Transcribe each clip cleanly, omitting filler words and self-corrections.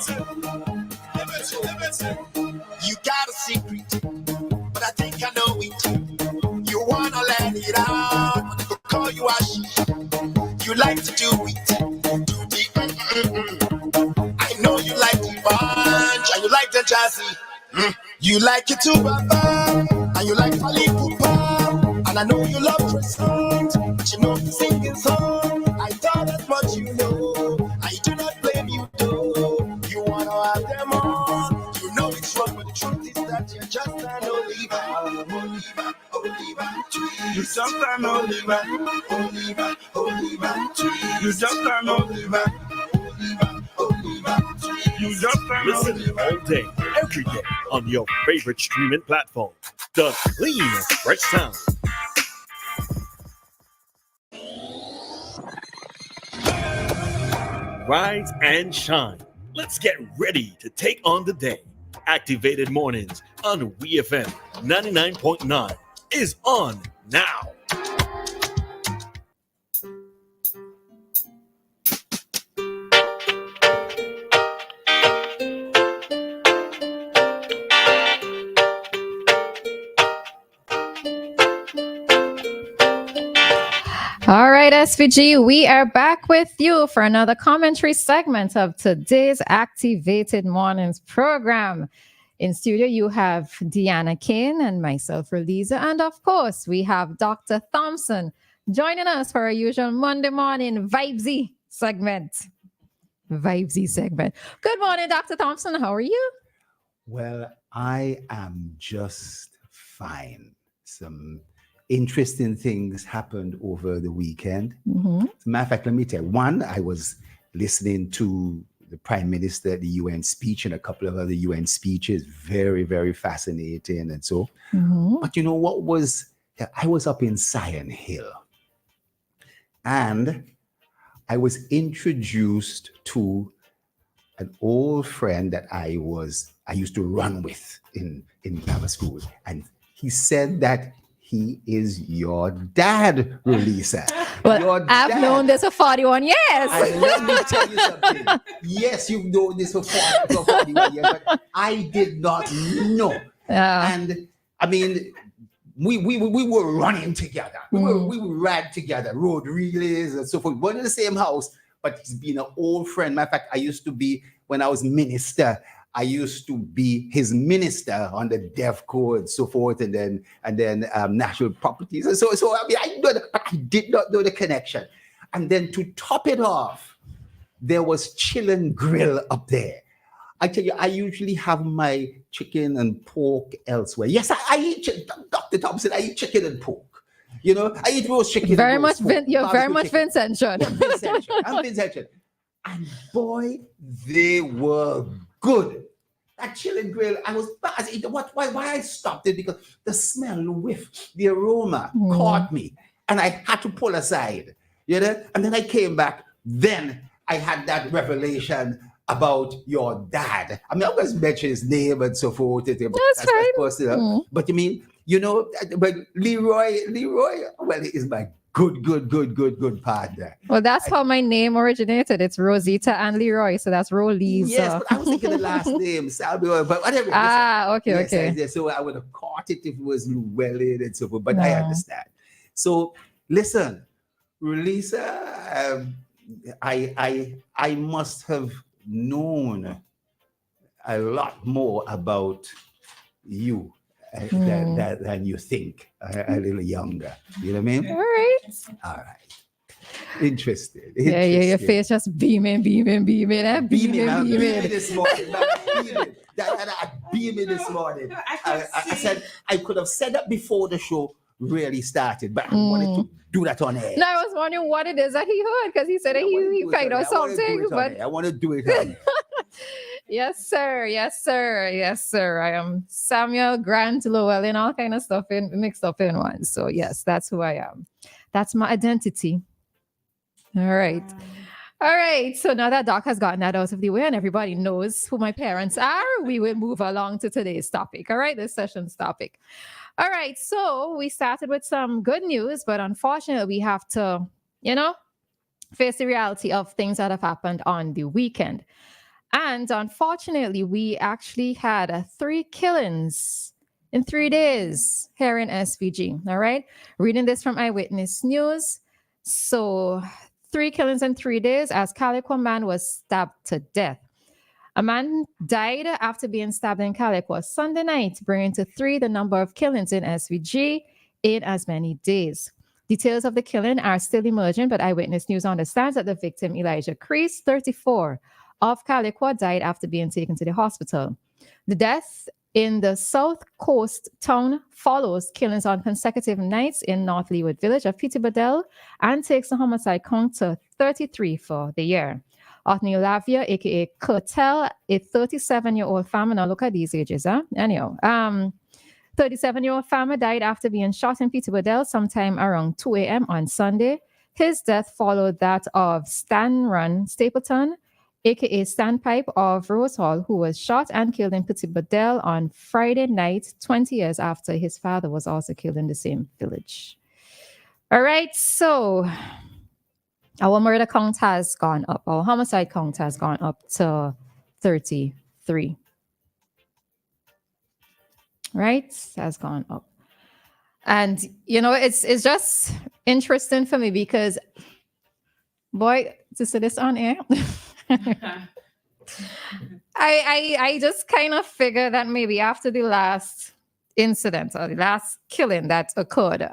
You got a secret, but I think I know it. You wanna let it out, but people call you Ashi. You like to do it, do the I know you like the bunch, and you like the jazzy. You like it too, Baba, and you like Fali Pupa, and I know you love croissant, but you know the singing song. I thought that's what you know. I do not blame you though. You wanna have them on. You know it's wrong, but the truth is that you're just an Oliver. Oliver tree. You just an Oliver. Oliver tree. You just an Oliver. Oliver tree. You just an Listen all day, every day on your favorite streaming platform. The clean, fresh sound. Rise and shine. Let's get ready to take on the day. Activated Mornings on WEFM 99.9 is on now. All right, SVG, we are back with you for another commentary segment of today's Activated Mornings program. In studio, you have Dianna, Cain, and myself, Roleza. And of course, we have Dr. Thompson joining us for our usual Monday morning Vibesy segment. Good morning, Dr. Thompson. How are you? Well, I am just fine. Some interesting things happened over the weekend. As a matter of fact, let me tell you. One, I was listening to the Prime Minister at the UN speech and a couple of other UN speeches. Very, very fascinating and so. But you know what was, I was up in Sion Hill and I was introduced to an old friend that I used to run with in grammar school. And he said that he is your dad, Roleza. Well, I've known this for 41 years. And let me tell you something. Yes, you've known this for 41 years, but I did not know. And I mean, we were running together. We ran together, road relays and so forth. We were in the same house, but he's been an old friend. Matter of fact, I used to be, when I was minister, I used to be his minister on the DevCo and so forth, and then national properties. And so I mean, I know that, but I did not know the connection. And then to top it off, there was Chill and Grill up there. I tell you, I usually have my chicken and pork elsewhere. Yes, I eat Dr. Thompson, I eat chicken and pork. You know, I eat roast chicken. Very much, you're very much Vincentian. I'm Vincentian. And boy, they were good. That Chill and Grill, I was why I stopped it, because the smell, the whiff, the aroma caught me, and I had to pull aside. You know, and then I came back. Then I had that revelation about your dad. I mean, I always mention his name and so forth. That's personal. But you mean, you know, but Leroy, well, he is my good partner. Well, that's how my name originated. It's Rosita and Leroy, so that's Roleza. Yes, but I was thinking the last name, Salvador, but whatever. Okay. So I would have caught it if it was Llewellyn and so forth, but I understand. So listen, Roleza, I must have known a lot more about you than you think, a little younger. You know what I mean? All right. Interested. Yeah, your face just beaming. Beaming this morning. Beaming this morning. I said I could have said that before the show really started, but I wanted to do that on air. No, I was wondering what it is that he heard, because he said that he found out something. I want to do it on Yes, sir. I am Samuel Grant Llewellyn, all kind of stuff mixed up in one. So yes, that's who I am. That's my identity. All right. So now that Doc has gotten that out of the way and everybody knows who my parents are, we will move along to today's topic. All right, this session's topic. All right. So we started with some good news, but unfortunately, we have to, face the reality of things that have happened on the weekend. And unfortunately, we actually had 3 killings in 3 days here in SVG. All right. Reading this from Eyewitness News. So 3 killings in 3 days as Calico man was stabbed to death. A man died after being stabbed in Calico Sunday night, bringing to 3 the number of killings in SVG in as many days. Details of the killing are still emerging, but Eyewitness News understands that the victim, Elijah Crease, 34, of Calico, died after being taken to the hospital. The death in the South Coast town follows killings on consecutive nights in North Leeward village of Peter Bedell and takes the homicide count to 33 for the year. Othniel Lavia, aka Curtel, a 37-year-old farmer. Now look at these ages, huh? Anyhow, 37-year-old farmer died after being shot in Peter Bedell sometime around 2 a.m. on Sunday. His death followed that of Stan Run Stapleton, aka Standpipe of Rose Hall, who was shot and killed in Peter Bedell on Friday night, 20 years after his father was also killed in the same village. All right, so our murder count has gone up. Our homicide count has gone up to 33. Right? Has gone up. And, you know, it's just interesting for me because, boy, to say this on air, I just kind of figure that maybe after the last incident or the last killing that occurred,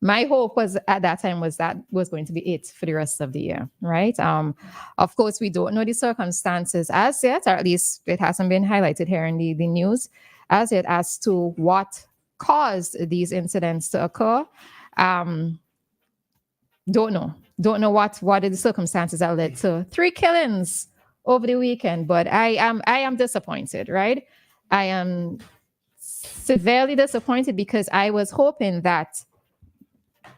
my hope was at that time was that was going to be it for the rest of the year, right? Of course, we don't know the circumstances as yet, or at least it hasn't been highlighted here in the news as yet as to what caused these incidents to occur. Don't know what are the circumstances that led to 3 killings over the weekend, but I am disappointed, right? I am severely disappointed because I was hoping that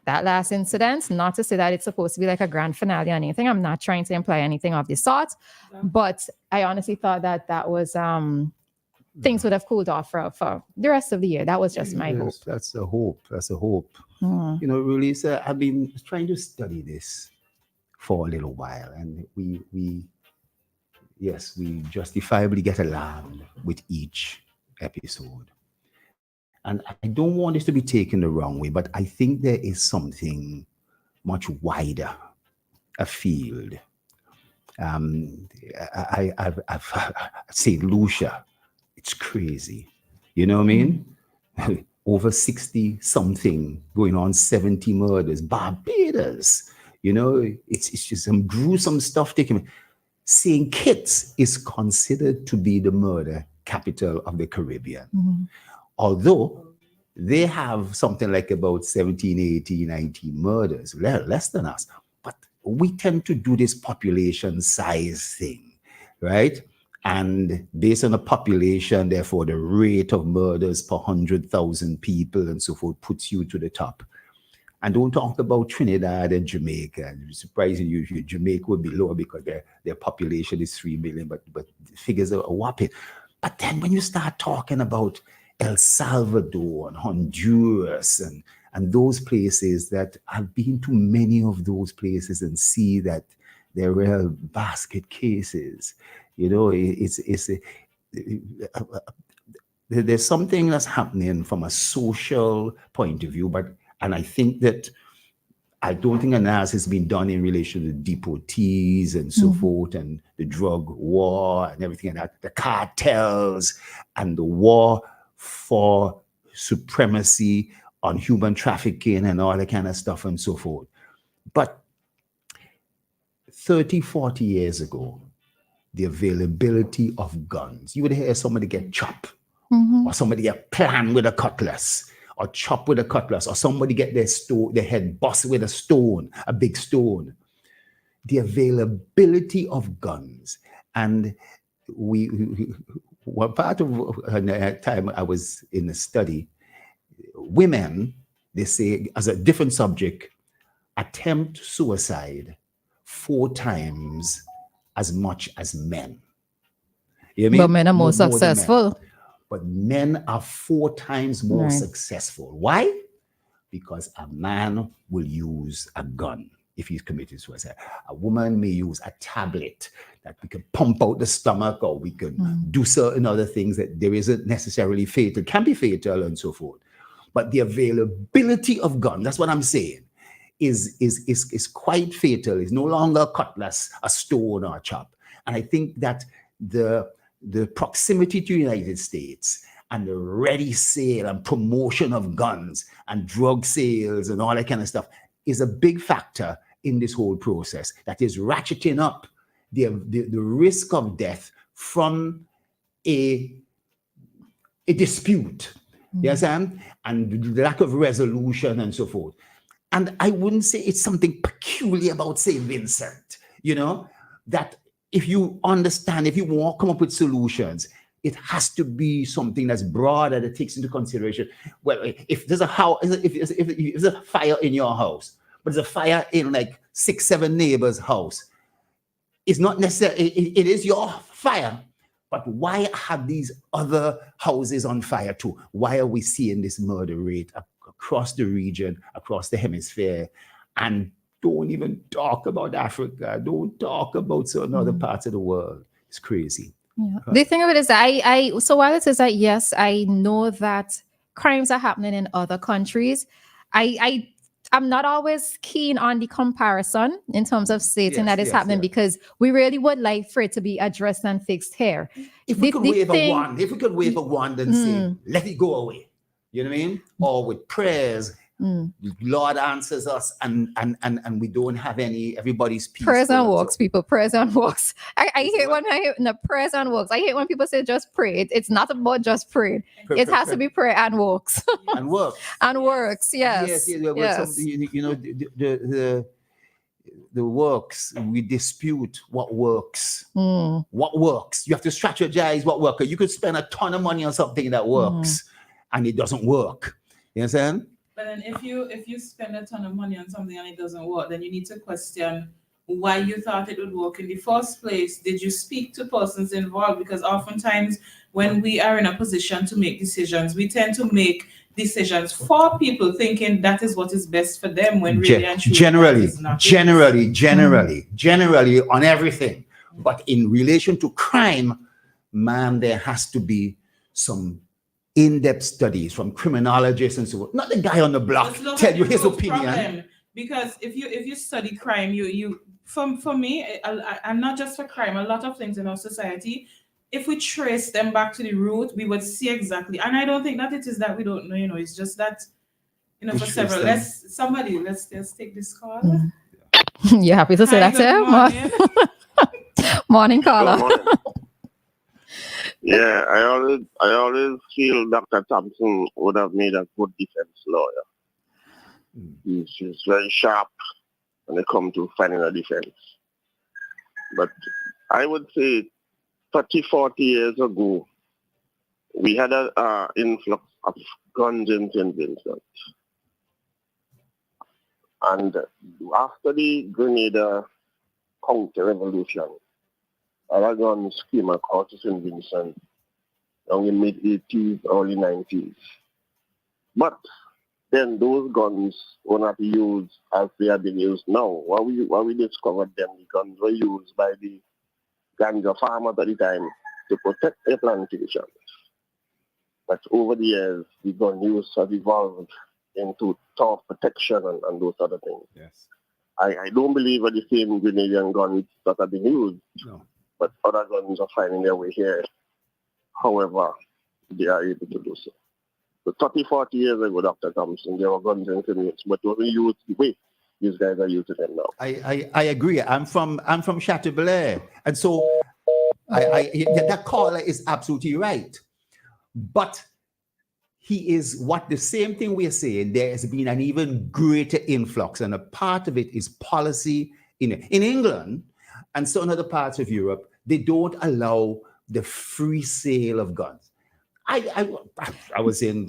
last incident, not to say that it's supposed to be like a grand finale or anything. I'm not trying to imply anything of the sort, but I honestly thought that was things would have cooled off for the rest of the year. That was just my hope. That's a hope. That's a hope. You know, Roleza, I've been trying to study this for a little while, and we justifiably get alarmed with each episode. And I don't want this to be taken the wrong way, but I think there is something much wider afield. I've St. Lucia, it's crazy. You know what I mean? Over 60 something, going on 70 murders. Barbados, you know, it's just some gruesome stuff taken. St. Kitts is considered to be the murder capital of the Caribbean. Although they have something like about 17, 18, 19 murders, less than us. But we tend to do this population size thing, right? And based on the population, therefore, the rate of murders per 100,000 people and so forth puts you to the top. And don't talk about Trinidad and Jamaica. Surprising you, Jamaica would be lower because their population is 3 million, but the figures are whopping. But then when you start talking about El Salvador and Honduras and those places, that I've been to many of those places and see that they're real basket cases. You know, there's something that's happening from a social point of view, and I think that I don't think analysis has been done in relation to deportees and so forth, and the drug war and everything like that, the cartels and the war for supremacy on human trafficking and all that kind of stuff and so forth. But 30, 40 years ago, the availability of guns, you would hear somebody get chopped, or somebody get planned with a cutlass, or chopped with a cutlass, or somebody get their head busted with a big stone. The availability of guns. And one part of the time I was in a study, women, they say, as a different subject, attempt suicide 4 times as much as men. You know what I mean? But men are more successful. But men are 4 times more successful. Why? Because a man will use a gun. if he's committed suicide. A woman may use a tablet that we can pump out the stomach, or we can do certain other things that there isn't necessarily fatal, can be fatal and so forth. But the availability of guns, that's what I'm saying, is quite fatal. It's no longer a cutlass, a stone, or a chop. And I think that the proximity to the United States and the ready sale and promotion of guns and drug sales and all that kind of stuff is a big factor in this whole process that is ratcheting up the risk of death from a dispute. You understand? And the lack of resolution and so forth. And I wouldn't say it's something peculiar about St. Vincent, you know, that if you understand, if you want to come up with solutions, it has to be something that's broader, that takes into consideration. Well, if there's a house, if there's a fire in your house, but there's a fire in like 6-7 neighbors' house, it's not necessarily, it is your fire. But why have these other houses on fire too? Why are we seeing this murder rate across the region, across the hemisphere? And don't even talk about Africa. Don't talk about certain other parts of the world. It's crazy. Yeah. The thing of it is, so while it says that, yes, I know that crimes are happening in other countries, I'm not always keen on the comparison in terms of stating that it's happening, because we really would like for it to be addressed and fixed here. If we could wave a wand and say, let it go away, you know what I mean? Or with prayers, Lord answers us, and we don't have everybody's peace. Prayers and walks, people. Prayers and walks. I hate when prayers and walks. I hate when people say just pray. It's not about just pray. It has to be prayer and walks. And works. And works, yes. Yes. You know, the works, we dispute what works. What works? You have to strategize what works. You could spend a ton of money on something that works and it doesn't work. You understand? But then if you spend a ton of money on something and it doesn't work, then you need to question why you thought it would work in the first place. Did you speak to persons involved? Because oftentimes when we are in a position to make decisions, we tend to make decisions for people thinking that is what is best for them, when really and truly generally on everything. But in relation to crime, man, there has to be some in-depth studies from criminologists and so on. Not the guy on the block tell you his opinion. Problem. Because if you study crime, you for me, I'm not just for crime, a lot of things in our society, if we trace them back to the root, we would see exactly. And I don't think that it is that we don't know, you know, it's just that, you know, for several. Let's take this call. You happy to say that, sir? Morning, caller. Yeah, I always feel Dr. Thompson would have made a good defense lawyer. He's very sharp when it comes to finding a defense. But I would say 30, 40 years ago, we had an influx of guns in St. Vincent. And after the Grenada counter-revolution, other guns came across St. Vincent in the mid-80s, early 90s. But then those guns were not used as they have been used now. What we discovered them, the guns were used by the ganja farmers at the time to protect their plantations. But over the years, the gun use has evolved into tough protection and those other things. Yes. I don't believe are the same Grenadian guns that have been used. No. But other guns are finding their way here. However, they are able to do so. So 30, 40 years ago, Dr. Thompson, there were guns in communities, but they wasn't used the way these guys are using them now. I agree. I'm from Chateaubriand, and so that caller is absolutely right. But he is what the same thing we are saying. There has been an even greater influx, and a part of it is policy in England and certain other parts of Europe. They don't allow the free sale of guns. I was in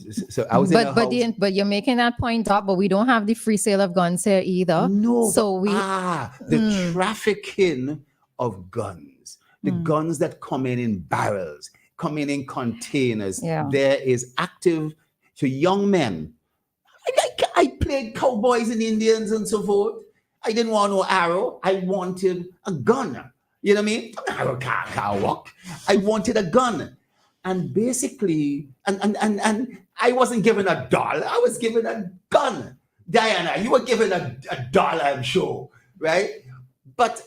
but you're making that point up, but we don't have the free sale of guns here either. No. So the trafficking of guns, the guns that come in barrels, come in containers. Yeah. There is active to young men. I played cowboys and Indians and so forth. I didn't want no arrow. I wanted a gun. You know what I mean? Arrow can't walk. I wanted a gun. And basically, and I wasn't given $1. I was given a gun. Dianna, you were given $1, I'm sure, right? But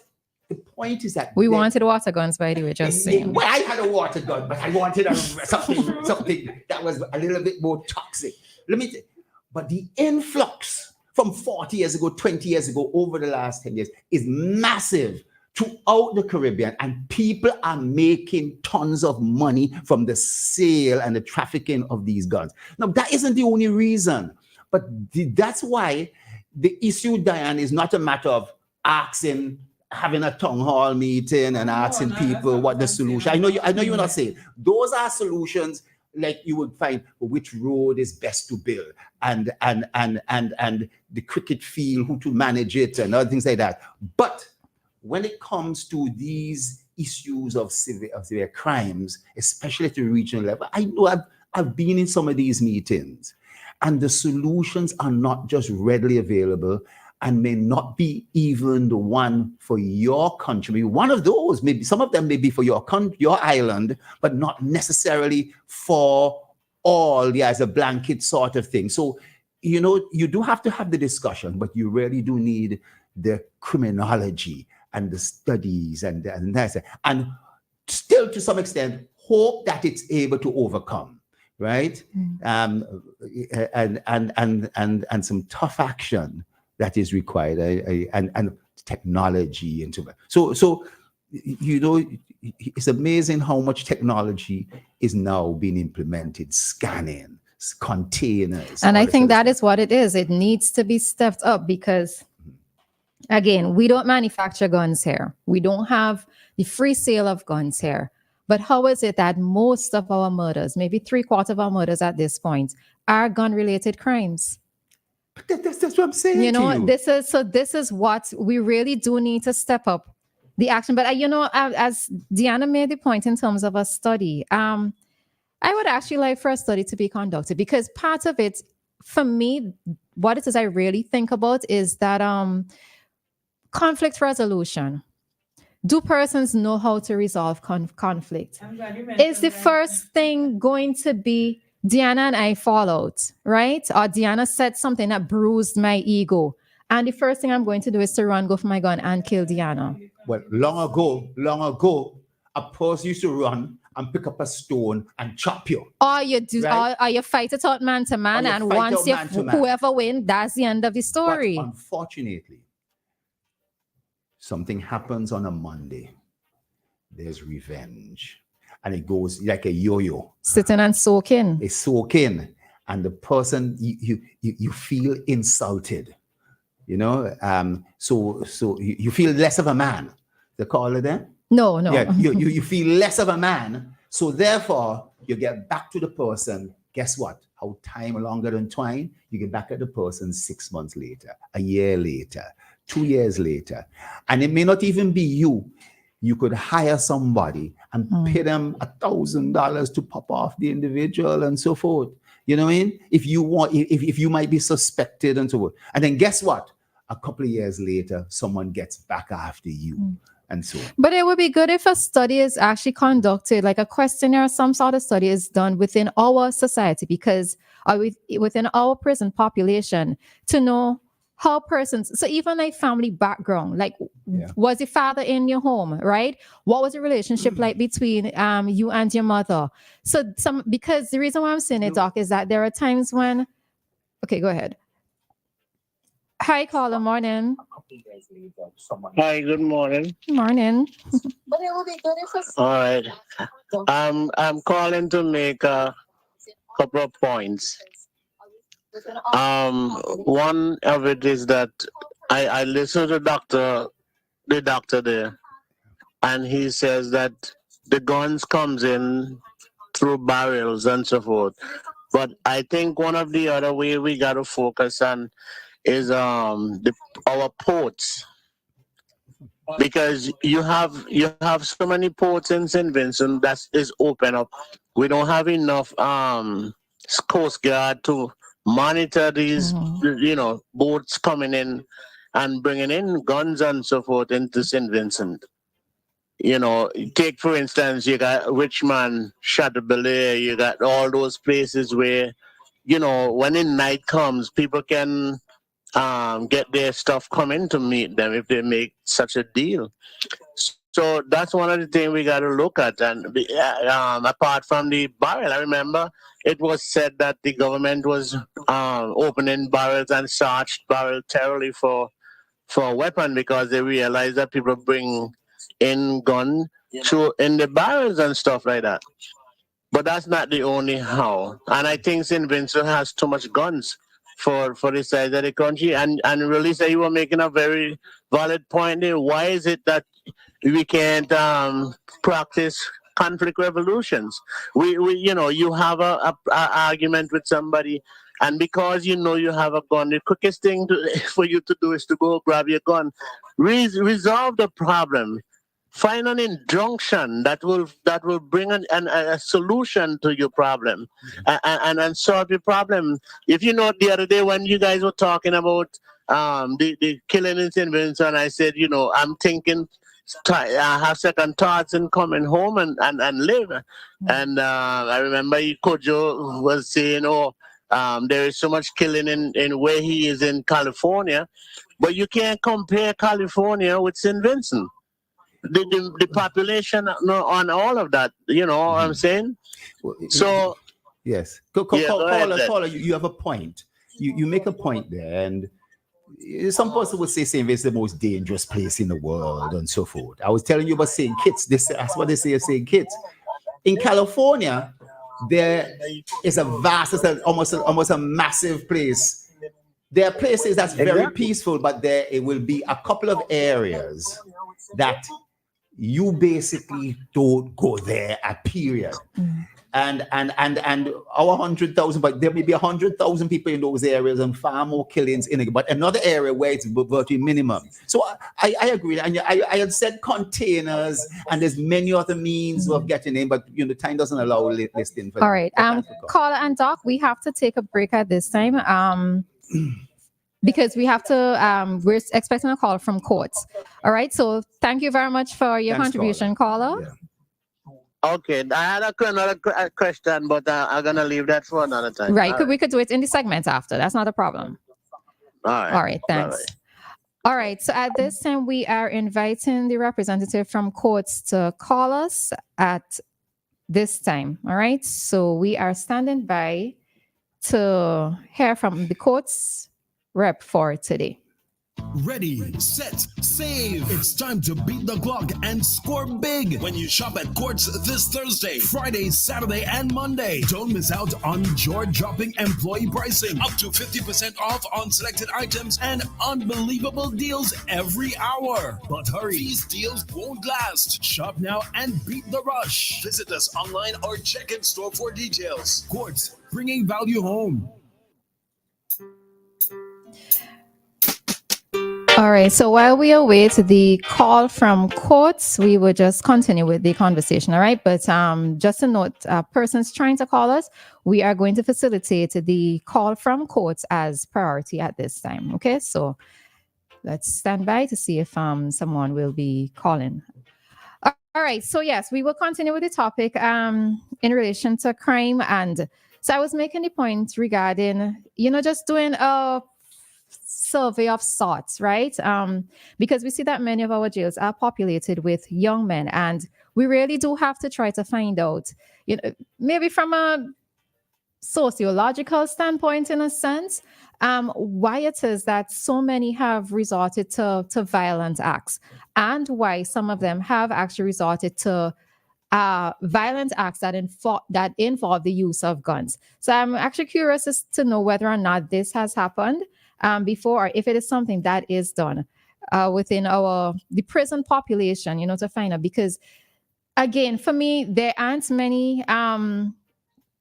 the point is that we wanted water guns, by the way, just saying. Well, I had a water gun, but I wanted something that was a little bit more toxic. But the influx from 40 years ago, 20 years ago, over the last 10 years is massive throughout the Caribbean, and people are making tons of money from the sale and the trafficking of these guns. Now, that isn't the only reason, but that's why the issue, Diane, is not a matter of having a town hall meeting and asking people what the solution. I know you're not saying those are solutions like you would find which road is best to build and the cricket field, who to manage it and other things like that. But when it comes to these issues of severe crimes, especially at the regional level, I know I've been in some of these meetings, and the solutions are not just readily available and may not be even the one for your country. Maybe one of those, maybe some of them may be for your island, but not necessarily for all, as a blanket sort of thing. So, you do have to have the discussion, but you really do need the criminology and the studies and still to some extent hope that it's able to overcome, right? And some tough action that is required, and technology into it. So it's amazing how much technology is now being implemented, scanning, containers. And I think that is what it is. It needs to be stepped up because, again, we don't manufacture guns here. We don't have the free sale of guns here. But how is it that most of our murders, maybe 3/4 of our murders at this point, are gun-related crimes? That's what I'm saying. This is what we really do need to step up the action. But as Dianna made the point in terms of a study, I would actually like for a study to be conducted, because part of it, for me, what it is I really think about is that conflict resolution. Do persons know how to resolve conflict? Is the first thing going to be Dianna and I fall out, right? Or Dianna said something that bruised my ego, and the first thing I'm going to do is to go for my gun and kill Dianna? Well, long ago, a person used to run and pick up a stone and chop you. Or you do, right? or you fight it out man to man, and once whoever wins, that's the end of the story. But unfortunately, something happens on a Monday. There's revenge. And it goes like a yo-yo. Sitting and soaking. It's soaking. And the person, you feel insulted. So you feel less of a man. They call it then? No. Yeah, you feel less of a man. So therefore, you get back to the person. Guess what? How time longer than twine? You get back at the person 6 months later, a year later, 2 years later. And it may not even be you. You could hire somebody and pay them $1,000 to pop off the individual and so forth. You know what I mean? If you might be suspected and so forth. And then guess what? A couple of years later, someone gets back after you and so on. But it would be good if a study is actually conducted, like a questionnaire, some sort of study is done within our society, because within our prison population, to know how persons, so even like family background, like was the father in your home, right? What was the relationship like between you and your mother? So because the reason why I'm saying it, Doc, is that there are times when, okay, go ahead. Hi, caller, morning. Hi, good morning. Morning. All right. I'm calling to make a couple of points. One of it is that I listened to the doctor there, and he says that the guns comes in through barrels and so forth. But I think one of the other way we got to focus on is our ports, because you have so many ports in St. Vincent that is open up. We don't have enough Coast Guard to monitor these boats coming in and bringing in guns and so forth into St. Vincent. You know, take for instance, you got Richmond, Chateaubriand, you got all those places where, you know, when the night comes, people can get their stuff coming to meet them if they make such a deal. So that's one of the things we got to look at. And apart from the barrel, I remember it was said that the government was opening barrels and searched barrel terribly for a weapon because they realized that people bring in gun in the barrels and stuff like that. But that's not the only how. And I think St. Vincent has too much guns for the size of the country. And Roleza, you were making a very valid point there. Why is it that we can't practice conflict resolutions? We you know, you have a argument with somebody, and because you know you have a gun, the quickest thing for you to do is to go grab your gun, resolve the problem. Find an injunction that will bring a solution to your problem, and solve your problem. If you know, the other day when you guys were talking about the killing in St. Vincent, I said, you know, I'm thinking, I have second thoughts and coming home and live. And I remember Kojo was saying, oh, there is so much killing in where he is in California, but you can't compare California with St. Vincent. The population on all of that, you know what I'm saying? So yes, Yeah, caller, you have a point. You make a point there, and some person would say St. Vincent is the most dangerous place in the world and so forth. I was telling you about St. Kitts. That's what they say at St. Kitts. In California, there is a vast, it's almost a massive place. There are places that's very peaceful, but it will be a couple of areas that you basically don't go there, a period. And our 100,000, but there may be 100,000 people in those areas and far more killings in it. But another area where it's virtually minimum. So I agree. And I had said containers, and there's many other means of getting in, but you know, time doesn't allow listing. All right. Caller and Doc, we have to take a break at this time. Because we have to, we're expecting a call from courts. All right. So thank you very much for your contribution, caller. Yeah. Okay. I had another question, but I'm going to leave that for another time. Right. We could do it in the segment after. That's not a problem. All right. All right. Thanks. Bye-bye. All right. So at this time, we are inviting the representative from courts to call us at this time. All right. So we are standing by to hear from the courts rep for today. Ready, set, save. It's time to beat the clock and score big when you shop at Courts this Thursday, Friday, Saturday, and Monday. Don't miss out on jaw-dropping employee pricing, up to 50% off on selected items, and unbelievable deals every hour. But hurry, these deals won't last. Shop now and beat the rush. Visit us online or check in store for details. Courts, bringing value home. All right. So while we await the call from courts, we will just continue with the conversation. All right. But just a note, persons trying to call us, we are going to facilitate the call from courts as priority at this time. Okay. So let's stand by to see if someone will be calling. All right. So yes, we will continue with the topic in relation to crime. And so I was making the point regarding, just doing a survey of sorts, right? Because we see that many of our jails are populated with young men, and we really do have to try to find out, maybe from a sociological standpoint, in a sense, why it is that so many have resorted to violent acts, and why some of them have actually resorted to violent acts that involve the use of guns. So I'm actually curious as to know whether or not this has happened before, or if it is something that is done within the prison population, to find out. Because again, for me, there aren't many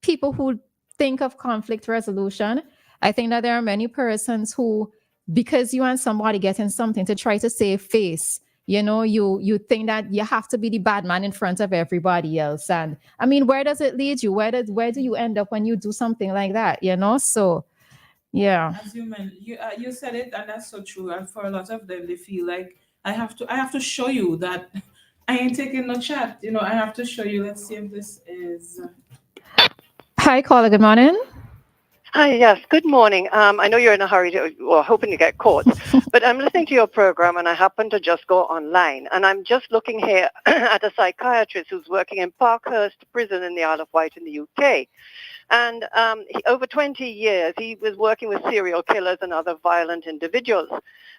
people who think of conflict resolution. I think that there are many persons who, because you and somebody getting something to try to save face, you think that you have to be the bad man in front of everybody else. And I mean, where does it lead you? Where do you end up when you do something like that? So Yeah. As you said it, and that's so true. And for a lot of them, they feel like I have to show you that I ain't taking no chat. I have to show you. Let's see if this is. Hi, caller. Good morning. Hi, yes, good morning. I know you're in a hurry hoping to get caught, but I'm listening to your program and I happen to just go online and I'm just looking here at a psychiatrist who's working in Parkhurst Prison in the Isle of Wight in the UK. And over 20 years, he was working with serial killers and other violent individuals.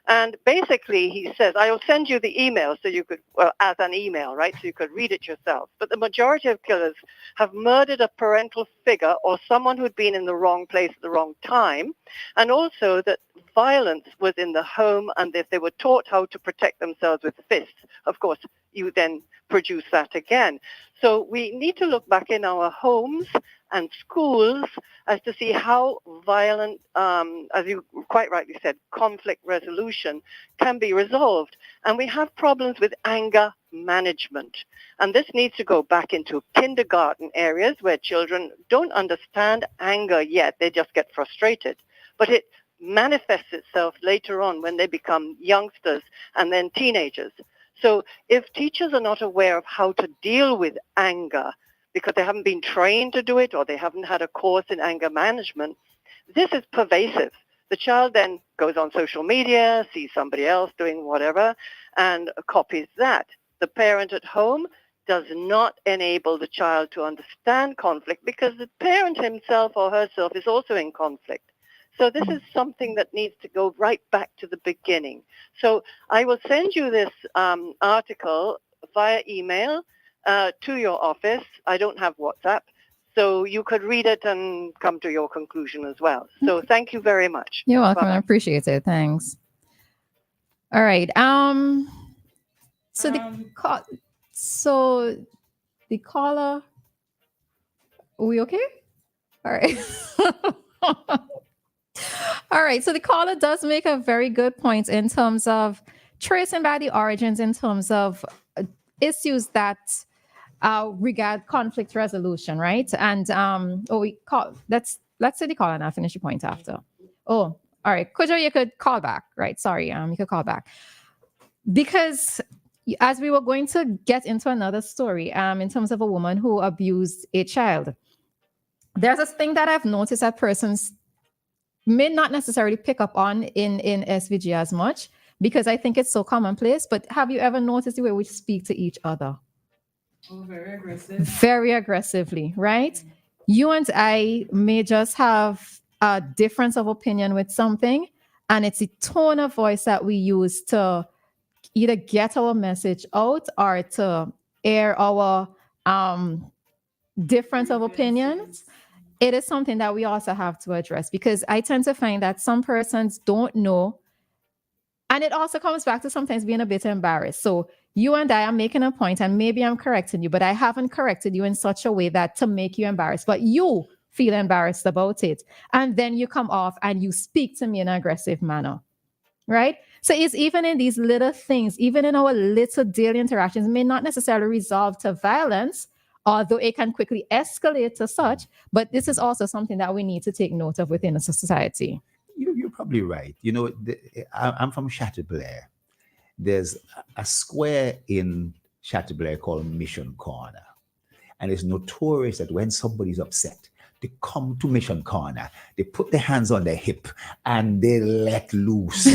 And basically, he says, I will send you the email so you could, as an email, right, so you could read it yourself. But the majority of killers have murdered a parental figure or someone who'd been in the wrong place at the wrong time. And also that violence was in the home and if they were taught how to protect themselves with fists, of course, you then produce that again. So we need to look back in our homes and schools as to see how violent, as you quite rightly said, conflict resolution can be resolved. And we have problems with anger management. And this needs to go back into kindergarten areas where children don't understand anger yet. They just get frustrated. But it manifests itself later on when they become youngsters and then teenagers. So if teachers are not aware of how to deal with anger, because they haven't been trained to do it or they haven't had a course in anger management, this is pervasive. The child then goes on social media, sees somebody else doing whatever, and copies that. The parent at home does not enable the child to understand conflict because the parent himself or herself is also in conflict. So this is something that needs to go right back to the beginning. So I will send you this article via email to your office. I don't have WhatsApp, so you could read it and come to your conclusion as well. So thank you very much. You're welcome. Bye-bye. I appreciate it. Thanks. All right. So the caller. Are we okay? All right. All right. So the caller does make a very good point in terms of tracing back the origins in terms of issues that regard conflict resolution, right? And let's say the caller and I'll finish your point after. Oh, all right. Kujo, you could call back, right? Sorry, you could call back. Because as we were going to get into another story, in terms of a woman who abused a child, there's this thing that I've noticed that persons may not necessarily pick up on in SVG as much because I think it's so commonplace. But have you ever noticed the way we speak to each other? Oh, very aggressive. Very aggressively, right? You and I may just have a difference of opinion with something, and it's the tone of voice that we use to either get our message out or to air our difference of opinions. It is something that we also have to address because I tend to find that some persons don't know. And it also comes back to sometimes being a bit embarrassed. So you and I are making a point and maybe I'm correcting you, but I haven't corrected you in such a way that to make you embarrassed, but you feel embarrassed about it. And then you come off and you speak to me in an aggressive manner, right? So it's even in these little things, even in our little daily interactions, may not necessarily resolve to violence, although it can quickly escalate to such. But this is also something that we need to take note of within a society. You're probably right. You know, I'm from Chateaublair. There's a square in Chateaublair called Mission Corner. And it's notorious that when somebody's upset, they come to Mission Corner, they put their hands on their hip and they let loose.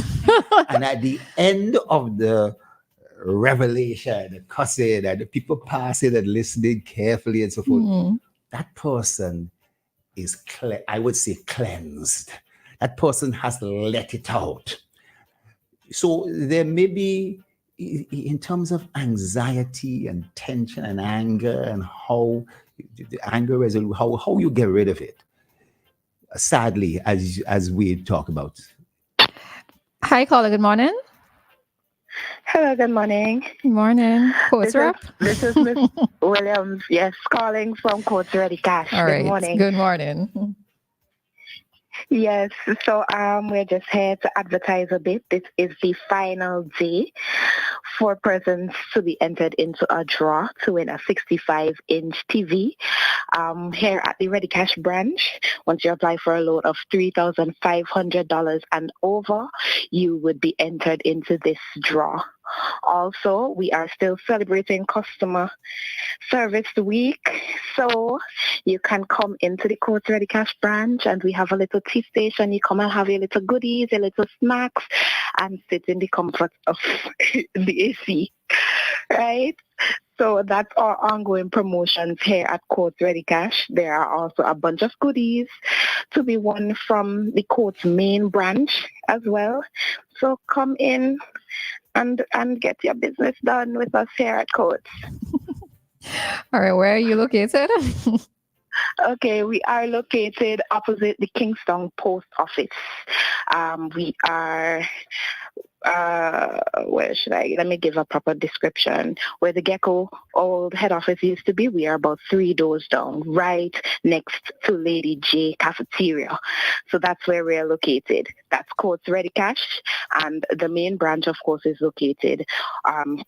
And at the end of the revelation, the cussing, and the people passing and listening carefully and so forth, that person is, I would say, cleansed. That person has let it out. So there may be, in terms of anxiety and tension and anger and how the anger resolution, how you get rid of it. Sadly, as we talk about. Hi, caller. Good morning. Hello, good morning. Good morning. Coach Rap. This is Miss Williams, yes, calling from Coach Ready Cash. All right. Good morning. Good morning. Yes, so we're just here to advertise a bit. This is the final day for persons to be entered into a draw to win a 65-inch TV. Here at the Ready Cash branch, once you apply for a loan of $3,500 and over, you would be entered into this draw. Also, we are still celebrating customer service week, so you can come into the Court Ready Cash branch and we have a little tea station. You come and have your little goodies, your little snacks, and sit in the comfort of the AC, right? So that's our ongoing promotions here at Court Ready Cash. There are also a bunch of goodies to be won from the Court's main branch as well. So come in and get your business done with us here at Court. All right, where are you located? Okay, we are located opposite the Kingston Post Office. We are, where should let me give a proper description. Where the Gecko old head office used to be, we are about 3 doors down, right next to Lady J Cafeteria. So that's where we are located. That's Courts Ready Cash. And the main branch, of course, is located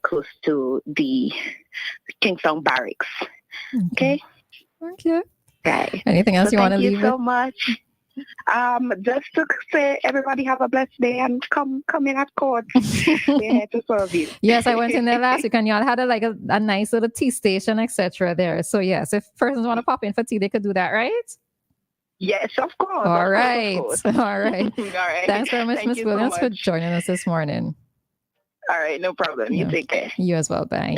close to the Kingston Barracks. Okay? Okay. Okay. Anything else you want to leave with? Thank you so much. Just to say, everybody have a blessed day and come in at Court. We're here to serve you. Yes, I went in there last week and y'all had a nice little tea station, etc. there. So yes, if persons want to pop in for tea, they could do that, right? Yes, of course. All right. Of course. All right. All right. Thanks very much, Ms. Williams, for joining us this morning. All right, no problem. You take care. You as well. Bye.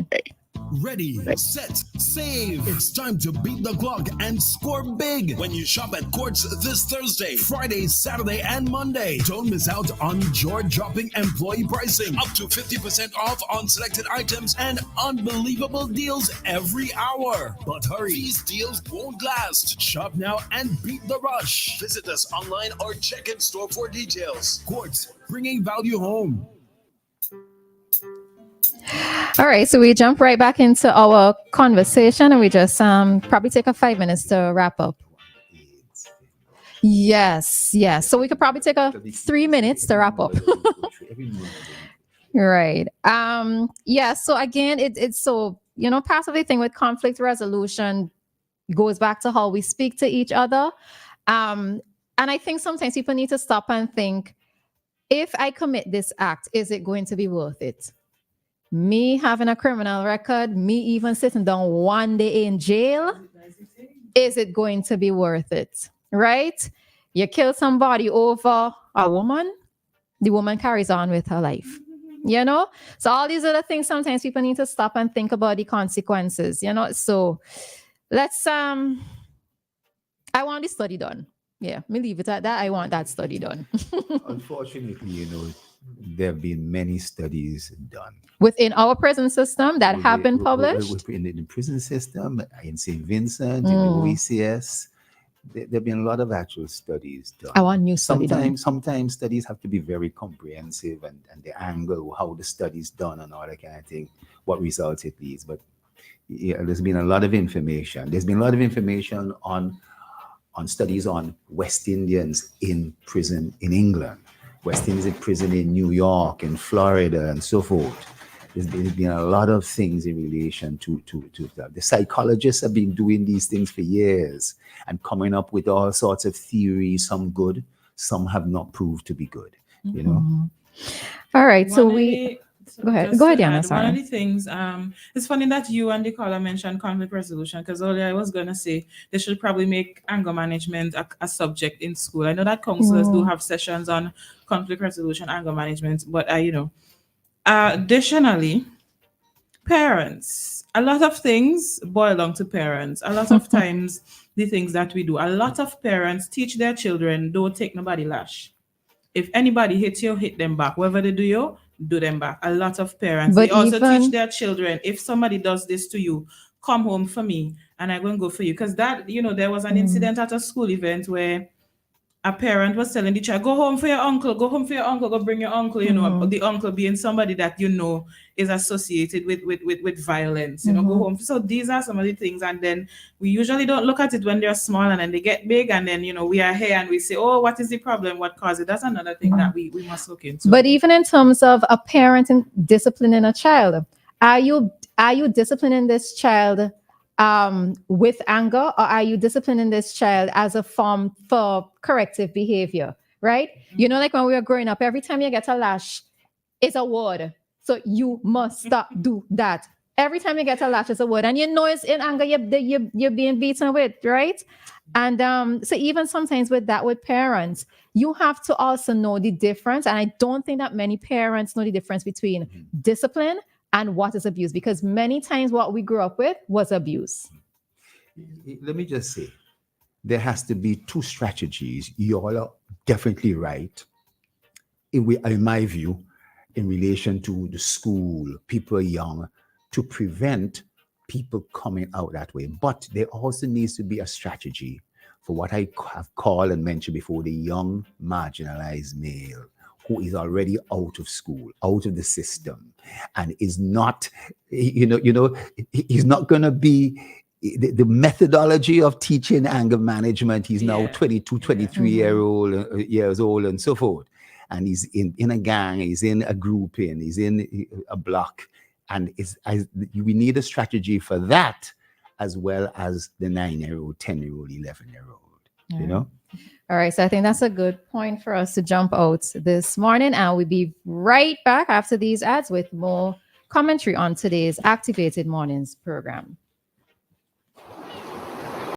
Ready, set, save. It's time to beat the clock and score big when you shop at Courts this Thursday, Friday, Saturday, and Monday. Don't miss out on jaw-dropping employee pricing, up to 50% off on selected items, and unbelievable deals every hour. But hurry, these deals won't last. Shop now and beat the rush. Visit us online or check in store for details. Courts, bringing value home. All right, so we jump right back into our conversation and we just probably take 5 minutes to wrap up. Yes. So we could probably take 3 minutes to wrap up. Right. Yeah, so again, it's so, part of the thing with conflict resolution goes back to how we speak to each other. And I think sometimes people need to stop and think, if I commit this act, is it going to be worth it? Me having a criminal record, me even sitting down 1 day in jail, is it going to be worth it? Right? You kill somebody over a woman, the woman carries on with her life. So all these other things, sometimes people need to stop and think about the consequences, So let's I want the study done. Yeah, me leave it at that. I want that study done. Unfortunately, there have been many studies done within our prison system that have been published. In the prison system, in St. Vincent, in the OECS, there have been a lot of actual studies done. I want new study done. Sometimes studies have to be very comprehensive and the angle, how the study's done and all that kind of thing, what results it leads. But there's been a lot of information. There's been a lot of information on studies on West Indians in prison in England, West Indians in prison in New York, in Florida, and so forth. There's been a lot of things in relation to that. The psychologists have been doing these things for years and coming up with all sorts of theories, some good, some have not proved to be good, All right, so go ahead, Dianna. One of the things, it's funny that you and the caller mentioned conflict resolution, because earlier I was going to say they should probably make anger management a subject in school. I know that counselors do have sessions on conflict resolution, anger management, but additionally, parents, a lot of things boil down to parents. A lot of times, the things that we do, a lot of parents teach their children, don't take nobody lash. If anybody hits you, hit them back. Whatever they do them back. A lot of parents, they also teach their children, if somebody does this to you, come home for me and I'm going to go for you. Because that, there was an incident at a school event where a parent was telling the child, go home for your uncle, go home for your uncle, go bring your uncle, you know, the uncle being somebody that you know is associated with violence, you know, go home. So these are some of the things. And then we usually don't look at it when they're small, and then they get big, and then, you know, we are here and we say, oh, what is the problem? What caused it? That's another thing that we must look into. But even in terms of a parent disciplining a child, are you disciplining this child with anger, or are you disciplining this child as a form for corrective behavior, right? You know, like when we were growing up, every time you get a lash, it's a word. So you must stop, do that. Every time you get a lash, it's a word. And you know it's in anger you're being beaten with, right? And so even sometimes with parents, you have to also know the difference. And I don't think that many parents know the difference between discipline and what is abuse, because many times what we grew up with was abuse. Let me just say, there has to be two strategies. You all are definitely right, in my view, in relation to the school, people young, to prevent people coming out that way. But there also needs to be a strategy for what I have called and mentioned before, the young marginalized male who is already out of school, out of the system, and is not, he's not going to be the methodology of teaching anger management. He's now 22, 23 years old and so forth. And he's in a gang, he's in a grouping, he's in a block. And we need a strategy for that, as well as the 9-year-old, 10-year-old, 11-year-old, you know? All right, so I think that's a good point for us to jump out this morning. And we'll be right back after these ads with more commentary on today's Activated Mornings program.